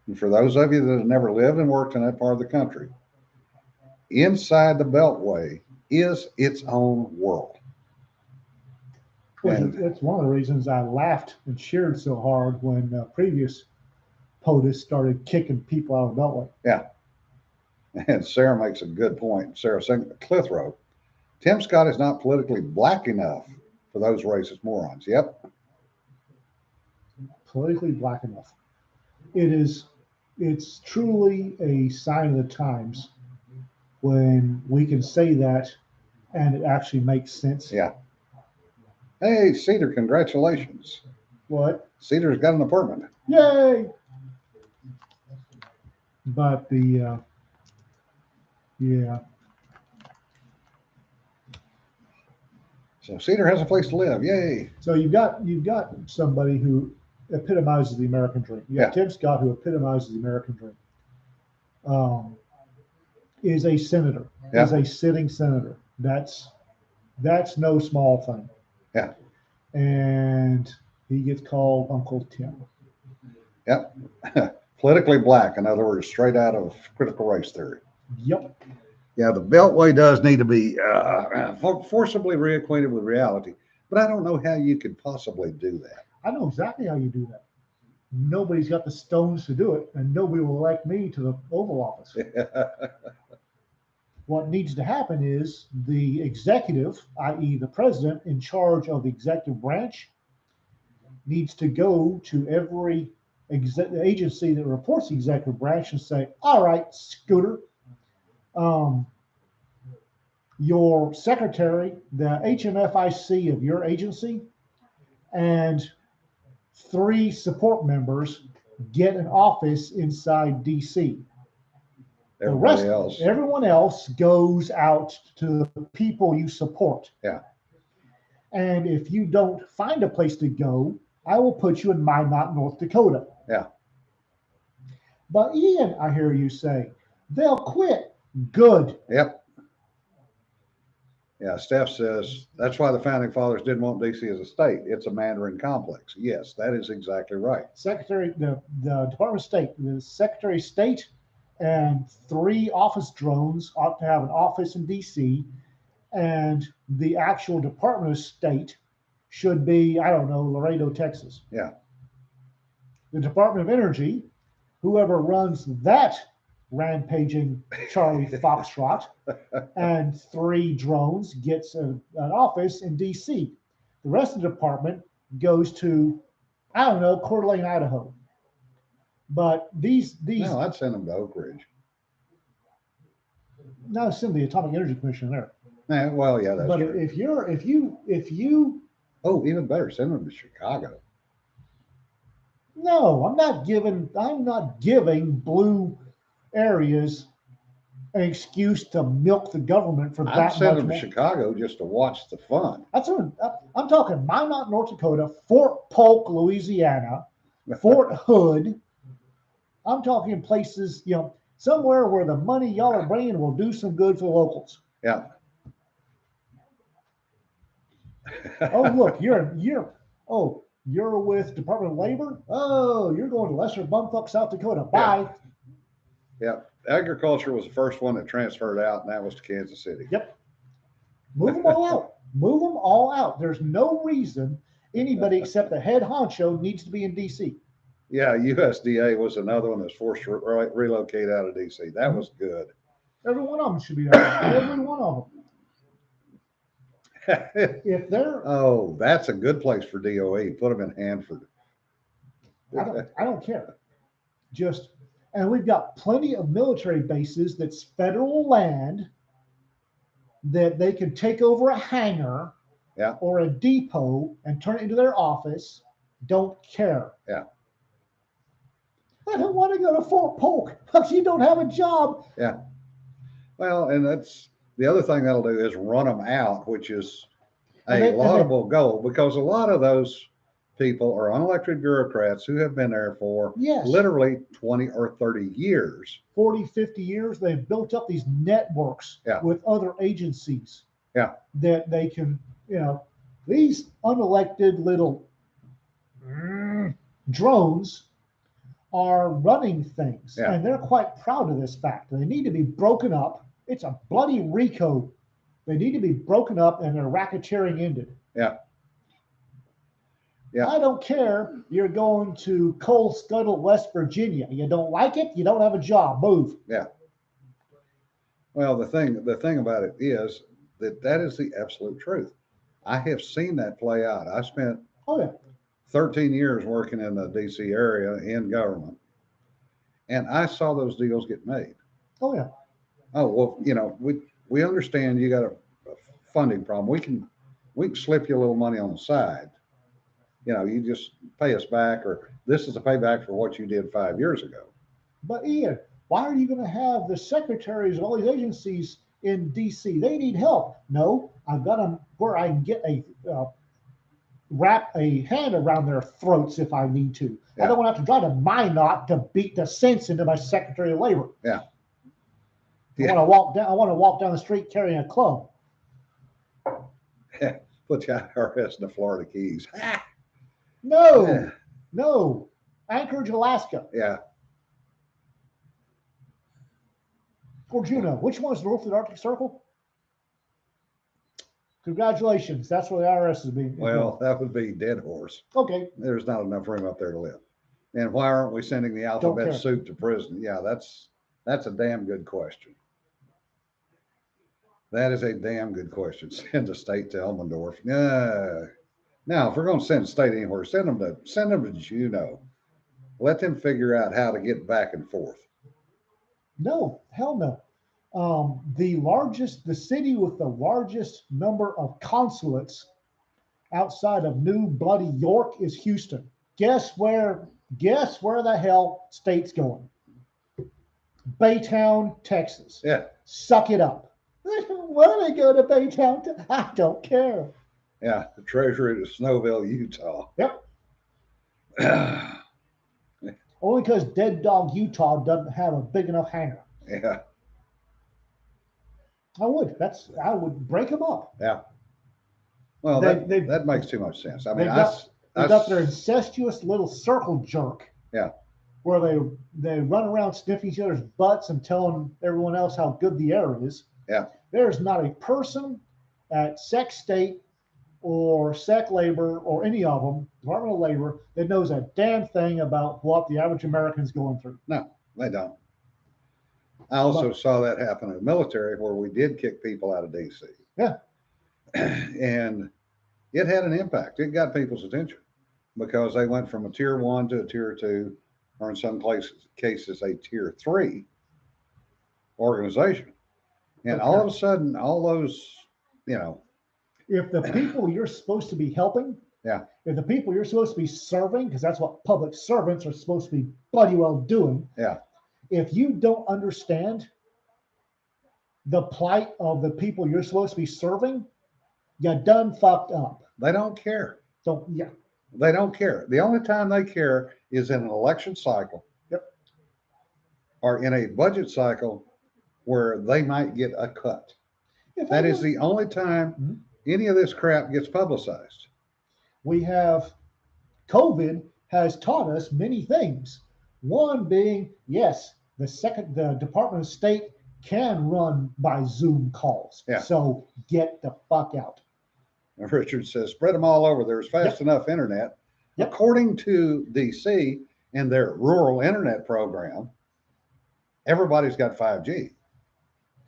and for those of you that have never lived and worked in that part of the country, inside the Beltway is its own world. Which And that's one of the reasons I laughed and cheered so hard when previous POTUS started kicking people out of the Beltway. yeah, and Sarah makes a good point. Sarah Clithrow, Tim Scott is not politically black enough for those racist morons. Yep. Politically black enough. It is. It's truly a sign of the times when we can say that and it actually makes sense. Yeah. Hey, Cedar, congratulations. What? Cedar's got an apartment. Yay! But yeah. So Cedar has a place to live. Yay. So you've got somebody who epitomizes the American dream. You got Yeah. Tim Scott who epitomizes the American dream. Is a senator, Yeah. is a sitting senator. That's no small thing. Yeah. And he gets called Uncle Tim. Yep. Politically black, in other words, straight out of critical race theory. Yep. Yeah, the Beltway does need to be forcibly reacquainted with reality, but I don't know how you could possibly do that. I know exactly how you do that. Nobody's got the stones to do it, and nobody will elect me to the Oval Office. What needs to happen is the executive, i.e., the president in charge of the executive branch, needs to go to every agency that reports the executive branch and say, all right, Scooter, your secretary, the HMFIC of your agency, and 3 support members get an office inside DC. Everyone else goes out to the people you support. Yeah. And if you don't find a place to go, I will put you in Minot, North Dakota. Yeah. But Ian, I hear you say, they'll quit. Good. Yep. Yeah, Steph says that's why the founding fathers didn't want DC as a state. It's a Mandarin complex. Yes, that is exactly right. The Department of State, the Secretary of State, and 3 office drones ought to have an office in DC, and the actual Department of State should be, I don't know, Laredo, Texas. Yeah. The Department of Energy, whoever runs that rampaging Charlie Foxtrot and 3 drones gets an office in DC. The rest of the department goes to, I don't know, Coeur d'Alene, Idaho. But these No, I'd send them to Oak Ridge. No, send the Atomic Energy Commission there. Well, yeah, that's but true. if you Oh, even better, send them to Chicago. No, I'm not giving blue areas an excuse to milk the government for I'd that send much them to more. Chicago just to watch the fun. I'm talking Minot, North Dakota, Fort Polk, Louisiana, Fort Hood. I'm talking places, somewhere where the money y'all are bringing will do some good for the locals. Yeah. Oh, look, you're with Department of Labor. Oh, you're going to Lesser Bumfuck, South Dakota. Bye. Yeah. Agriculture was the first one that transferred out, and that was to Kansas City. Yep. Move them all out. Move them all out. There's no reason anybody except the head honcho needs to be in DC. Yeah, USDA was another one that's forced to relocate out of DC. That was good. Every one of them should be there. Every one of them. If they're that's a good place for DOE. Put them in Hanford. I don't care. And we've got plenty of military bases that's federal land that they could take over a hangar or a depot and turn it into their office. Don't care. Yeah. I don't want to go to Fort Polk because you don't have a job. Yeah. Well, and that's the other thing that'll do is run them out, which is a laudable goal, because a lot of those people are unelected bureaucrats who have been there for literally 20 or 30 years. 40, 50 years. They've built up these networks with other agencies that they can, these unelected little drones are running things, and they're quite proud of this fact. They need to be broken up It's a bloody RICO. They need to be broken up and their racketeering ended. Yeah. Yeah. I don't care. You're going to Coal Scuttle, West Virginia. You don't like it? You don't have a job. Move. Yeah. Well, the thing about it is that is the absolute truth. I have seen that play out. I spent Oh yeah. 13 years working in the DC area in government, and I saw those deals get made. Oh yeah. Oh well, we understand you got a funding problem. We can slip you a little money on the side. You just pay us back, or this is a payback for what you did 5 years ago. But Ian, why are you going to have the secretaries of all these agencies in DC? They need help. No, I've got them where I can get a wrap a hand around their throats if I need to. I don't want to have to try to my knot to beat the sense into my Secretary of Labor. Yeah. I want to walk down. I want to walk down the street carrying a club. Put you IRS in the Florida Keys. No, no, Anchorage, Alaska. Yeah. Where'd you know? Which one's north of the Arctic Circle? Congratulations. That's where the IRS is being. Well, that would be dead horse. Okay. There's not enough room up there to live. And why aren't we sending the alphabet soup to prison? Yeah, that's a damn good question. That is a damn good question. Send a state to Elmendorf. Now, if we're going to send a state anywhere, send them to Juneau. Let them figure out how to get back and forth. No, hell no. The city with the largest number of consulates outside of New Bloody York is Houston. Guess where the hell state's going? Baytown, Texas. Yeah. Suck it up. Why do they go to Baytown? I don't care. Yeah, the treasury to Snowville, Utah. Yep. Only because Dead Dog, Utah doesn't have a big enough hangar. Yeah. I would break them up. Yeah. Well, that makes too much sense. I mean, they got their incestuous little circle jerk. Yeah. Where they run around sniffing each other's butts and telling everyone else how good the air is. Yeah. There's not a person at Sec State or Sec Labor or any of them, Department of Labor, that knows a damn thing about what the average American's going through. No, they don't. I also saw that happen in the military where we did kick people out of DC. Yeah. And it had an impact. It got people's attention because they went from a tier 1 to a tier 2, or in some cases a tier 3 organization. And all of a sudden, all those, if the people you're supposed to be helping, yeah, if the people you're supposed to be serving, because that's what public servants are supposed to be bloody well doing, yeah, if you don't understand the plight of the people you're supposed to be serving, you done fucked up. They don't care. So yeah, they don't care. The only time they care is in an election cycle. Yep. Or in a budget cycle where they might get a cut. That is the only time any of this crap gets publicized. COVID has taught us many things. One being, yes, the Department of State can run by Zoom calls. Yeah. So get the fuck out. And Richard says, spread them all over. There's fast enough internet. Yep. According to DC and their rural internet program, everybody's got 5G,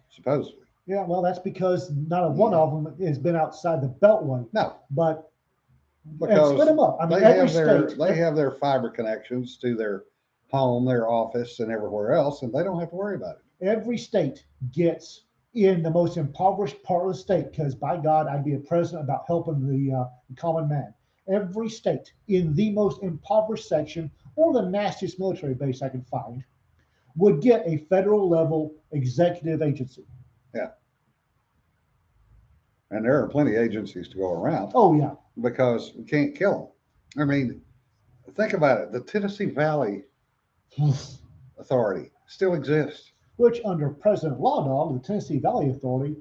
supposedly. Yeah, well, that's because not a one of them has been outside the Beltway. No. But because split them up. I mean, they have their fiber connections to their home, their office, and everywhere else, and they don't have to worry about it. Every state gets in the most impoverished part of the state, because by God, I'd be a president about helping the common man. Every state in the most impoverished section, or the nastiest military base I can find, would get a federal level executive agency. Yeah. And there are plenty of agencies to go around. Oh, yeah. Because we can't kill them. I mean, think about it. The Tennessee Valley Authority still exists. Which, under President Law Dog, the Tennessee Valley Authority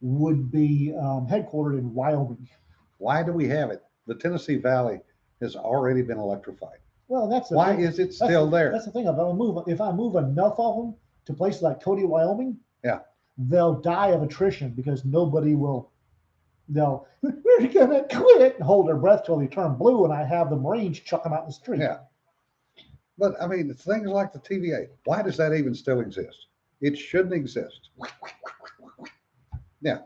would be headquartered in Wyoming. Why do we have it? The Tennessee Valley has already been electrified. Well, that's the why thing. Is it still there? That's the thing. If I move enough of them to places like Cody, Wyoming, yeah, they'll die of attrition because nobody will. They'll we're gonna quit and hold their breath till they turn blue, and I have the Marines chuck them out in the street. Yeah. But I mean, things like the TVA, why does that even still exist? It shouldn't exist. Yeah.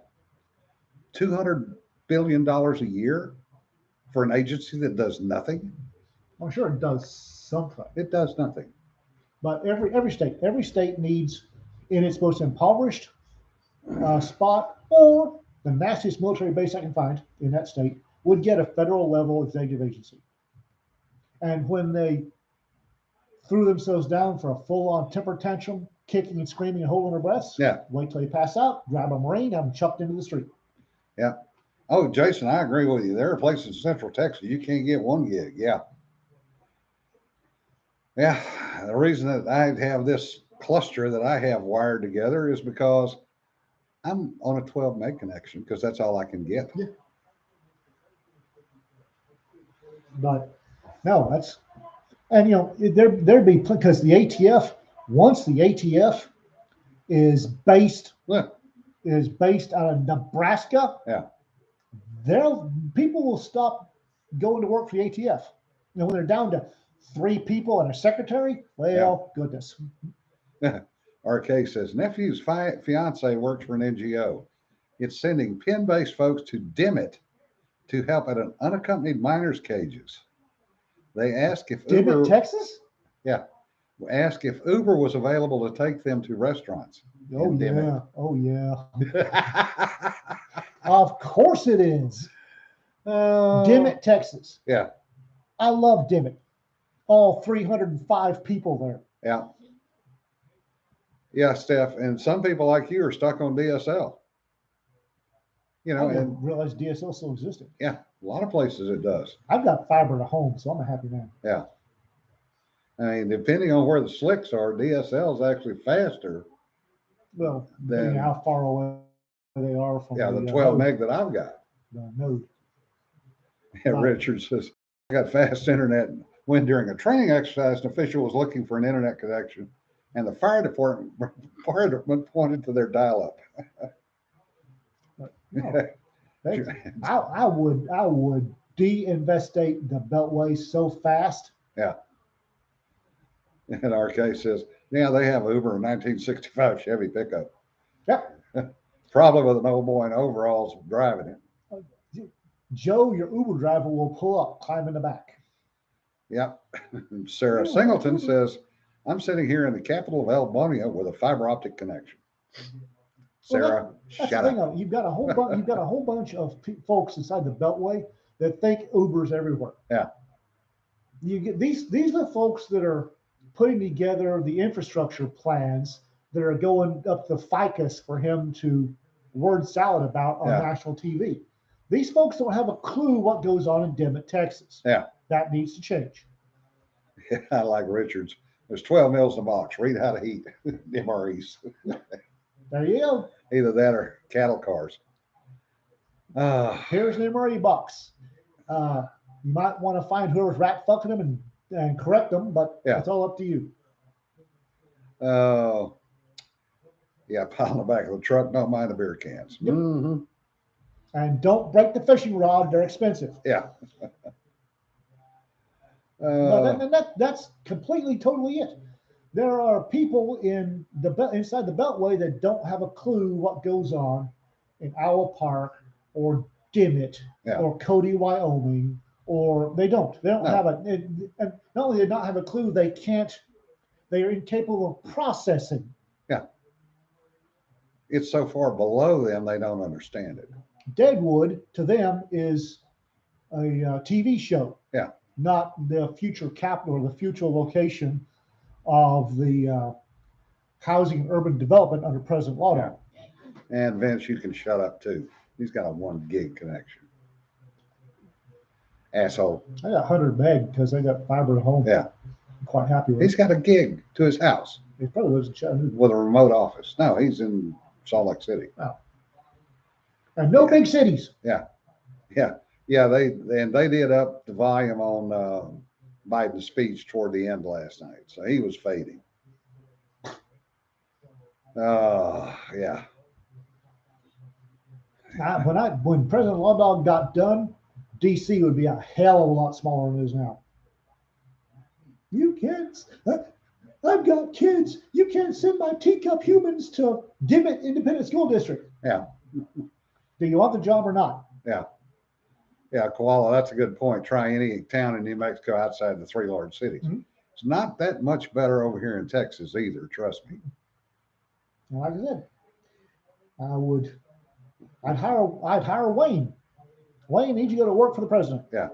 $200 billion a year for an agency that does nothing? I'm sure it does something, It does nothing. but every state needs in its most impoverished spot or the nastiest military base I can find in that state would get a federal level executive agency. And when they threw themselves down for a full on temper tantrum, kicking and screaming and holding their breaths, Yeah. wait till they pass out, grab a Marine, have them chucked into the street. Yeah. Oh, Jason, I agree with you. There are places in Central Texas you can't get one gig. Yeah. Yeah. The reason that I have this cluster that I have wired together is because I'm on a 12 meg connection because that's all I can get. Yeah. But no, that's and there'd be because the ATF once the ATF is based Yeah. out of Nebraska, Yeah. there people will stop going to work for the ATF. When they're down to 3 people and a secretary, well, goodness. RK says nephew's fiance works for an NGO. It's sending pin-based folks to Dimmitt to help at an unaccompanied minors cages. They ask if Dimmitt, Uber, Texas? yeah, ask if Uber was available to take them to restaurants. Oh in Dimmitt. yeah. Oh yeah. Of course it is. Dimmitt, Texas. Yeah. I love Dimmitt. All 305 people there. Yeah. Yeah, Steph. And some people like you are stuck on DSL. I And didn't realize DSL still existed. yeah, a lot of places it does. I've got fiber to home, so I'm a happy man. Yeah. I mean, depending on where the slicks are, DSL is actually faster. Well, depending on how far away they are from the 12 meg that I've got. The node. Yeah, Richard says, I got fast internet when during a training exercise, an official was looking for an internet connection, and the fire department pointed to their dial-up. No, I would de-investate the Beltway so fast. Yeah. And RK says, yeah, they have Uber in 1965 Chevy pickup. Yep. Probably with an old boy in overalls driving it. Joe, your Uber driver will pull up, climb in the back. Yep. Sarah Singleton says, I'm sitting here in the capital of Albunia with a fiber optic connection. Sarah, that's shut the thing. up. You've got a whole bunch of folks inside the Beltway that think Uber's everywhere. Yeah. You get these are the folks that are putting together the infrastructure plans that are going up the ficus for him to word salad about on national TV. These folks don't have a clue what goes on in Dimmitt, Texas. Yeah. That needs to change. Yeah, I like Richards. There's 12 mils in a box. Read how to heat MREs. There you go. Either that or cattle cars. Here's an MRE box. You might want to find whoever's rat fucking them and correct them, but it's all up to you. Yeah, pile in the back of the truck. Don't mind the beer cans. Yep. Mm-hmm. And don't break the fishing rod. They're expensive. Yeah. That's completely, totally it. There are people inside the Beltway that don't have a clue what goes on in Owl Park or Dimmitt or Cody, Wyoming, or they don't have and not only do they not have a clue, they are incapable of processing. Yeah. It's so far below them, they don't understand it. Deadwood to them is a TV show. Yeah. Not the future capital or the future location of the housing and urban development under President Lawton. Yeah. And Vince, you can shut up too. He's got a 1 gig connection. Asshole. I got 100 meg because I got fiber at home. Yeah. I'm quite happy with He's it. got a gig to his house. He probably lives in Chattanooga. With a remote office. No, he's in Salt Lake City. Oh. And no big cities. Yeah. They did up the volume on Biden's speech toward the end last night, so he was fading. Yeah. When President Law Dog got done, DC would be a hell of a lot smaller than it is now. You kids, I've got kids. You can't send my teacup humans to Dimmitt Independent School District. Yeah. Do you want the job or not? Yeah. Yeah, Koala, that's a good point. Try any town in New Mexico outside the three large cities. Mm-hmm. It's not that much better over here in Texas either, trust me. And like I said, I'd hire Wayne. Wayne, I need you to go to work for the president. Yeah.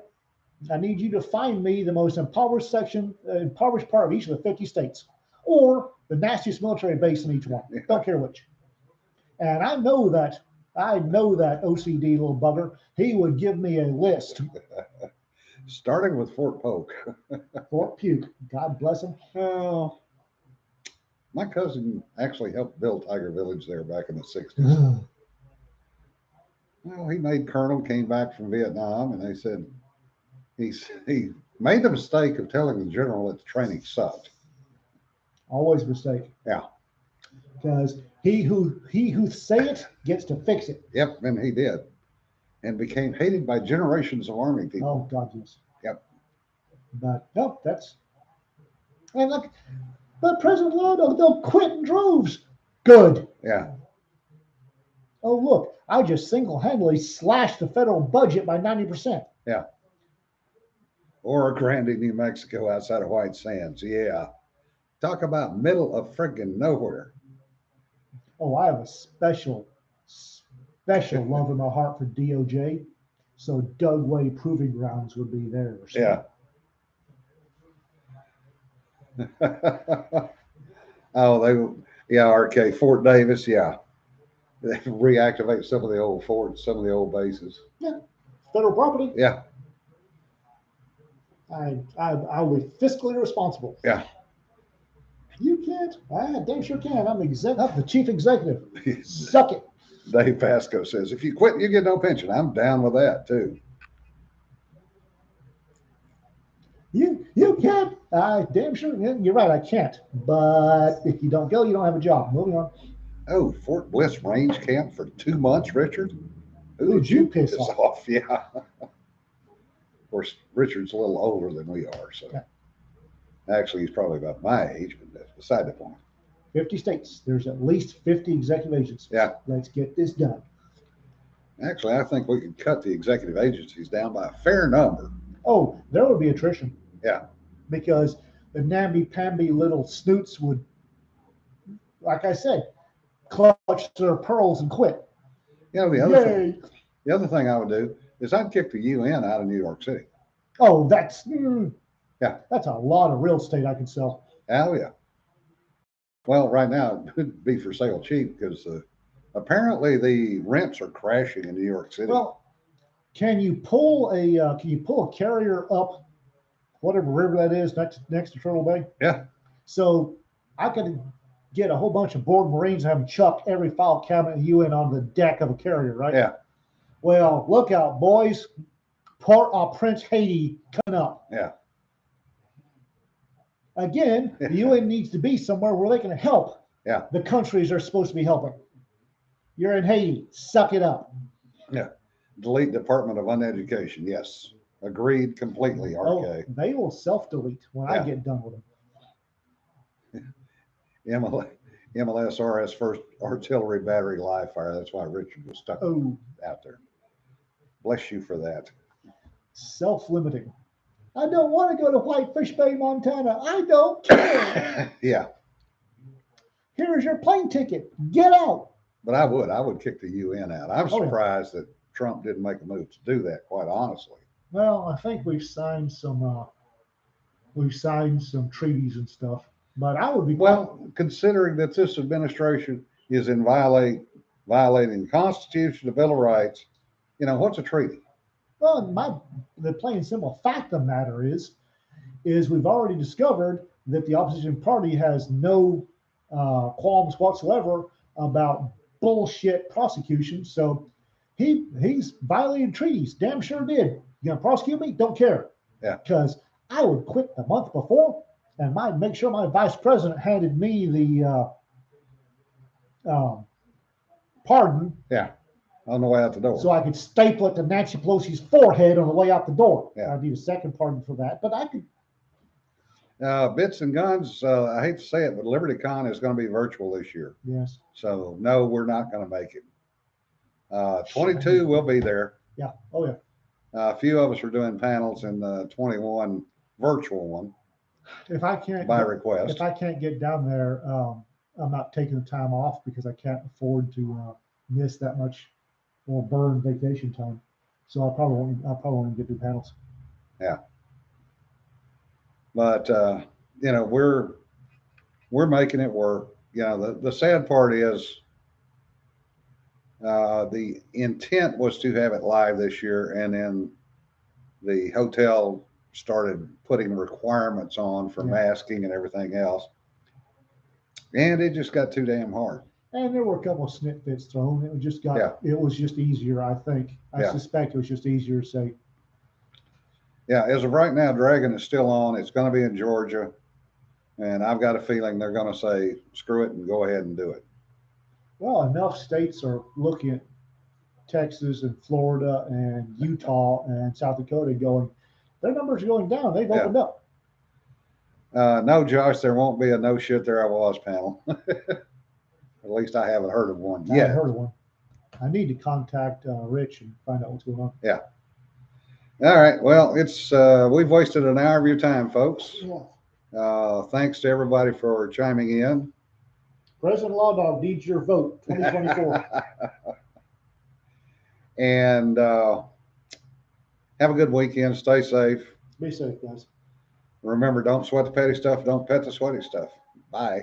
I need you to find me the most impoverished part of each of the 50 states, or the nastiest military base in each one. Yeah. Don't care which. And I know that OCD little bugger. He would give me a list. Starting with Fort Polk. Fort Puke. God bless him. Oh, my cousin actually helped build Tiger Village there back in the 60s. Well, he made colonel, came back from Vietnam, and they said he made the mistake of telling the general that the training sucked. Always a mistake. Yeah. Because he who say it gets to fix it. Yep, and he did. And became hated by generations of Army people. Oh, God, yes. Yep. But no, and look, but President Law, they'll quit in droves. Good. Yeah. Oh, look, I just single-handedly slashed the federal budget by 90%. Yeah. Or Grandy, New Mexico, outside of White Sands. Yeah. Talk about middle of friggin' nowhere. Oh, I have a special love in my heart for DOJ. So Dugway Proving Grounds would be theirs. Yeah. RK, Fort Davis, yeah. They reactivate some of the old forts, some of the old bases. Yeah. Federal property. Yeah. I'll be fiscally responsible. Yeah. You can't. I damn sure can. I'm the chief executive. Suck it. Dave Pasco says, if you quit, you get no pension. I'm down with that too. You can't. I damn sure. You're right. I can't. But if you don't go, you don't have a job. Moving on. Oh, Fort Bliss Range Camp for 2 months, Richard. Who'd you piss off? Yeah. Of course, Richard's a little older than we are, so yeah. Actually, he's probably about my age, but that's beside the point. 50 states. There's at least 50 executive agencies. Yeah. Let's get this done. Actually, I think we could cut the executive agencies down by a fair number. Oh, there would be attrition. Yeah. Because the namby-pamby little snoots would, like I said, clutch their pearls and quit. You know, the other thing I would do is I'd kick the UN out of New York City. Oh, that's a lot of real estate I can sell. Oh, yeah. Well, right now it could be for sale cheap because apparently the rents are crashing in New York City. Well, can you pull a carrier up whatever river that is next to Turtle Bay? Yeah. So I could get a whole bunch of bored Marines and have them chuck every file cabinet in the UN on the deck of a carrier, right? Yeah. Well, look out, boys. Prince Haiti coming up. Yeah. Again, the UN needs to be somewhere where they can help the countries they're supposed to be helping. You're in Haiti. Suck it up. Yeah. Delete Department of Uneducation. Yes. Agreed completely, RK. Oh, they will self-delete when I get done with them. MLSRS first artillery battery live fire. That's why Richard was stuck out there. Bless you for that. Self-limiting. I don't want to go to Whitefish Bay, Montana. I don't care. Yeah. Here's your plane ticket. Get out. But I would kick the UN out. I'm surprised that Trump didn't make a move to do that, quite honestly. Well, I think we've signed some treaties and stuff. But I would be considering that this administration is in violating the Constitution, the Bill of Rights. You know, what's a treaty? Well, the plain and simple fact of the matter is we've already discovered that the opposition party has no qualms whatsoever about bullshit prosecution. So he's violated treaties. Damn sure did. You gonna prosecute me? Don't care. Yeah. Because I would quit the month before and make sure my vice president handed me the pardon. Yeah. on the way out the door. So I could staple it to Nancy Pelosi's forehead on the way out the door. Yeah. I need a second pardon for that, but I could. Bits and guns. I hate to say it, but Liberty Con is going to be virtual this year. Yes. So no, we're not going to make it. 22 will be there. Yeah. Oh yeah. A few of us are doing panels in the 21 virtual one If I can't by get, request. if I can't get down there, I'm not taking the time off because I can't afford to miss that much or burn vacation time. So I probably won't get to panels. Yeah. But we're making it work. The sad part is the intent was to have it live this year, and then the hotel started putting requirements on for masking and everything else, and it just got too damn hard. And there were a couple of snippets thrown. It was just easier. I think. I suspect it was just easier to say. Yeah, as of right now, Dragon is still on. It's going to be in Georgia, and I've got a feeling they're going to say screw it and go ahead and do it. Well, enough states are looking at Texas and Florida and Utah and South Dakota going, their numbers are going down. They've opened up. No, Josh, there won't be a no shit there I was panel. At least I haven't heard of one yet. I haven't heard of one. I need to contact Rich and find out what's going on. Yeah. All right. Well, it's we've wasted an hour of your time, folks. Yeah. Thanks to everybody for chiming in. President Law Dog needs your vote, 2024. And have a good weekend. Stay safe. Be safe, guys. Remember, don't sweat the petty stuff. Don't pet the sweaty stuff. Bye.